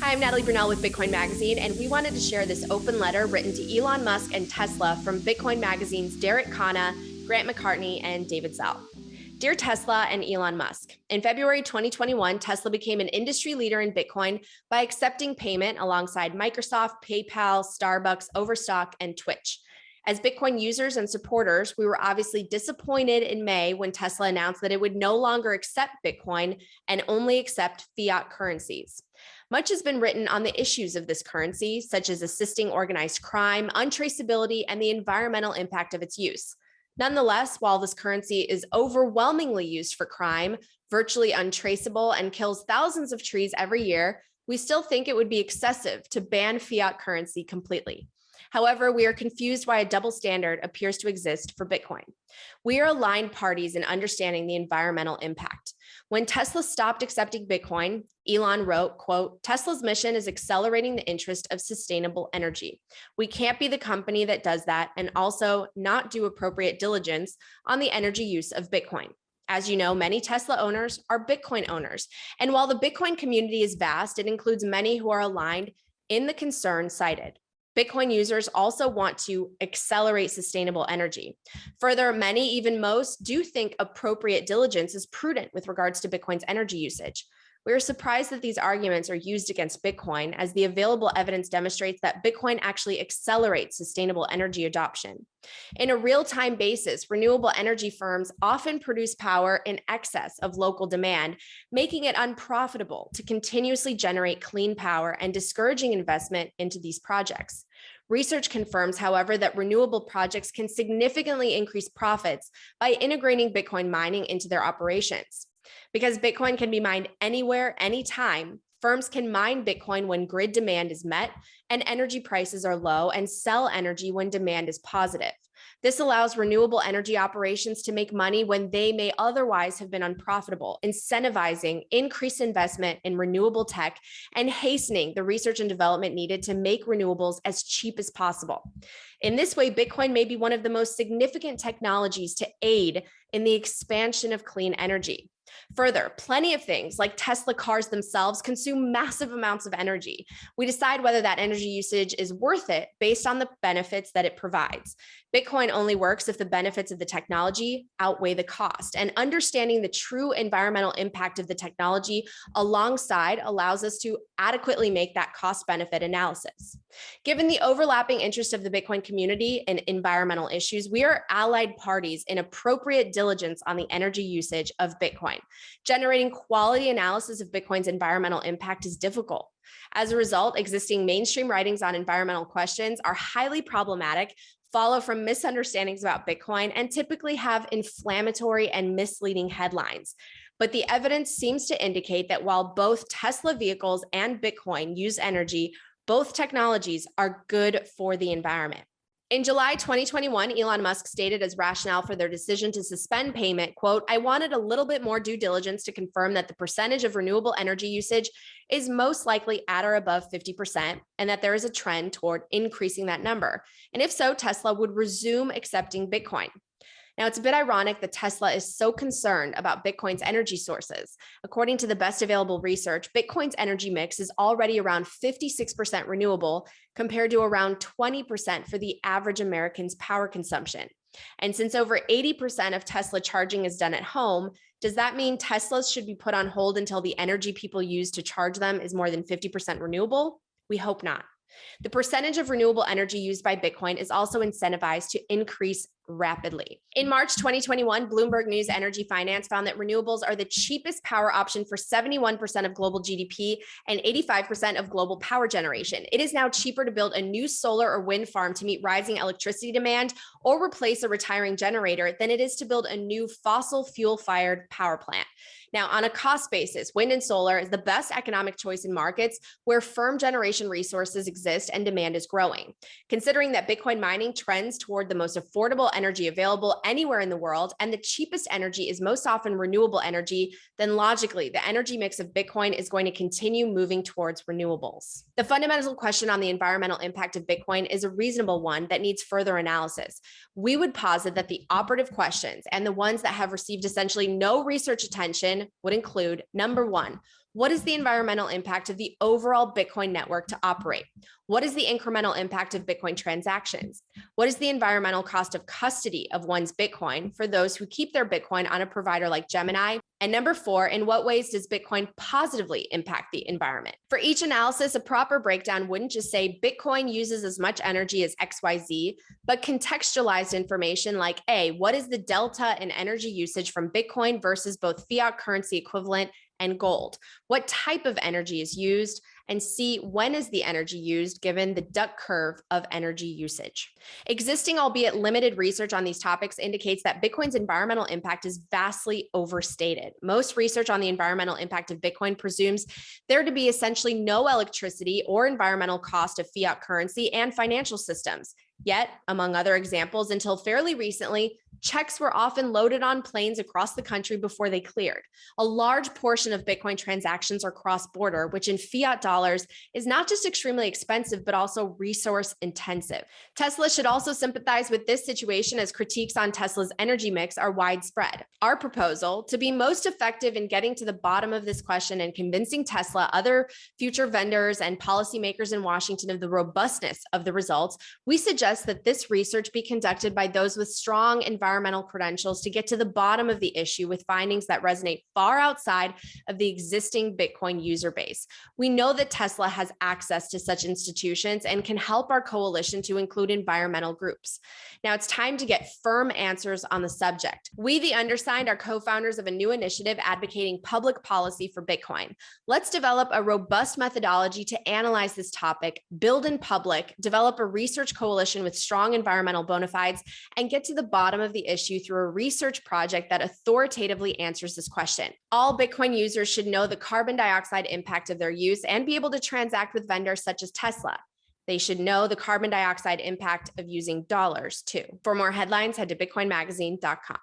Hi, I'm Natalie Brunell with Bitcoin Magazine, and we wanted to share this open letter written to Elon Musk and Tesla from Bitcoin Magazine's Derek Khanna, Grant McCartney, and David Zell. Dear Tesla and Elon Musk, in February 2021, Tesla became an industry leader in Bitcoin by accepting payment alongside Microsoft, PayPal, Starbucks, Overstock, and Twitch. As Bitcoin users and supporters, we were obviously disappointed in May when Tesla announced that it would no longer accept Bitcoin and only accept fiat currencies. Much has been written on the issues of this currency, such as assisting organized crime, untraceability, and the environmental impact of its use. Nonetheless, while this currency is overwhelmingly used for crime, virtually untraceable, and kills thousands of trees every year, we still think it would be excessive to ban fiat currency completely. However, we are confused why a double standard appears to exist for Bitcoin. We are aligned parties in understanding the environmental impact. When Tesla stopped accepting Bitcoin, Elon wrote, quote, "Tesla's mission is accelerating the interest of sustainable energy. We can't be the company that does that and also not do appropriate diligence on the energy use of Bitcoin." As you know, many Tesla owners are Bitcoin owners. And while the Bitcoin community is vast, it includes many who are aligned in the concerns cited. Bitcoin users also want to accelerate sustainable energy. Further, many, even most, do think appropriate diligence is prudent with regards to Bitcoin's energy usage. We are surprised that these arguments are used against Bitcoin, as the available evidence demonstrates that Bitcoin actually accelerates sustainable energy adoption. In a real-time basis, renewable energy firms often produce power in excess of local demand, making it unprofitable to continuously generate clean power and discouraging investment into these projects. Research confirms, however, that renewable projects can significantly increase profits by integrating Bitcoin mining into their operations. Because Bitcoin can be mined anywhere, anytime, firms can mine Bitcoin when grid demand is met and energy prices are low, and sell energy when demand is positive. This allows renewable energy operations to make money when they may otherwise have been unprofitable, incentivizing increased investment in renewable tech and hastening the research and development needed to make renewables as cheap as possible. In this way, Bitcoin may be one of the most significant technologies to aid in the expansion of clean energy. Further, plenty of things like Tesla cars themselves consume massive amounts of energy. We decide whether that energy usage is worth it based on the benefits that it provides. Bitcoin only works if the benefits of the technology outweigh the cost, and understanding the true environmental impact of the technology alongside allows us to adequately make that cost-benefit analysis. Given the overlapping interest of the Bitcoin community in environmental issues, we are allied parties in appropriate diligence on the energy usage of Bitcoin. Generating quality analysis of Bitcoin's environmental impact is difficult. As a result, existing mainstream writings on environmental questions are highly problematic, follow from misunderstandings about Bitcoin, and typically have inflammatory and misleading headlines. But the evidence seems to indicate that while both Tesla vehicles and Bitcoin use energy, both technologies are good for the environment. In July 2021, Elon Musk stated as rationale for their decision to suspend payment, quote, "I wanted a little bit more due diligence to confirm that the percentage of renewable energy usage is most likely at or above 50%, and that there is a trend toward increasing that number. And if so, Tesla would resume accepting Bitcoin." Now, it's a bit ironic that Tesla is so concerned about Bitcoin's energy sources. According to the best available research, Bitcoin's energy mix is already around 56% renewable compared to around 20% for the average American's power consumption. And since over 80% of Tesla charging is done at home, does that mean Teslas should be put on hold until the energy people use to charge them is more than 50% renewable? We hope not. The percentage of renewable energy used by Bitcoin is also incentivized to increase rapidly. In March 2021, Bloomberg News Energy Finance found that renewables are the cheapest power option for 71% of global GDP and 85% of global power generation. It is now cheaper to build a new solar or wind farm to meet rising electricity demand or replace a retiring generator than it is to build a new fossil fuel-fired power plant. Now, on a cost basis, wind and solar is the best economic choice in markets where firm generation resources exist and demand is growing. Considering that Bitcoin mining trends toward the most affordable energy available anywhere in the world, and the cheapest energy is most often renewable energy, then logically, the energy mix of Bitcoin is going to continue moving towards renewables. The fundamental question on the environmental impact of Bitcoin is a reasonable one that needs further analysis. We would posit that the operative questions, and the ones that have received essentially no research attention, would include: number one, What is the environmental impact of the overall Bitcoin network to operate? What is the incremental impact of Bitcoin transactions? What is the environmental cost of custody of one's Bitcoin for those who keep their Bitcoin on a provider like Gemini? And number 4, in what ways does Bitcoin positively impact the environment? For each analysis, a proper breakdown wouldn't just say Bitcoin uses as much energy as XYZ, but contextualized information like A, what is the delta in energy usage from Bitcoin versus both fiat currency equivalent and gold? What type of energy is used? And C, when is the energy used given the duck curve of energy usage? Existing, albeit limited, research on these topics indicates that Bitcoin's environmental impact is vastly overstated. Most research on the environmental impact of Bitcoin presumes there to be essentially no electricity or environmental cost of fiat currency and financial systems. Yet, among other examples, until fairly recently, checks were often loaded on planes across the country before they cleared. A large portion of Bitcoin transactions are cross-border, which in fiat dollars is not just extremely expensive, but also resource intensive. Tesla should also sympathize with this situation as critiques on Tesla's energy mix are widespread. Our proposal, to be most effective in getting to the bottom of this question and convincing Tesla, other future vendors, and policymakers in Washington of the robustness of the results, we suggest that this research be conducted by those with strong environmental credentials to get to the bottom of the issue with findings that resonate far outside of the existing Bitcoin user base. We know that Tesla has access to such institutions and can help our coalition to include environmental groups. Now it's time to get firm answers on the subject. We, the undersigned, are co-founders of a new initiative advocating public policy for Bitcoin. Let's develop a robust methodology to analyze this topic, build in public, develop a research coalition with strong environmental bona fides, and get to the bottom of the issue through a research project that authoritatively answers this question. All Bitcoin users should know the carbon dioxide impact of their use and be able to transact with vendors such as Tesla. They should know the carbon dioxide impact of using dollars too. For more headlines, head to bitcoinmagazine.com.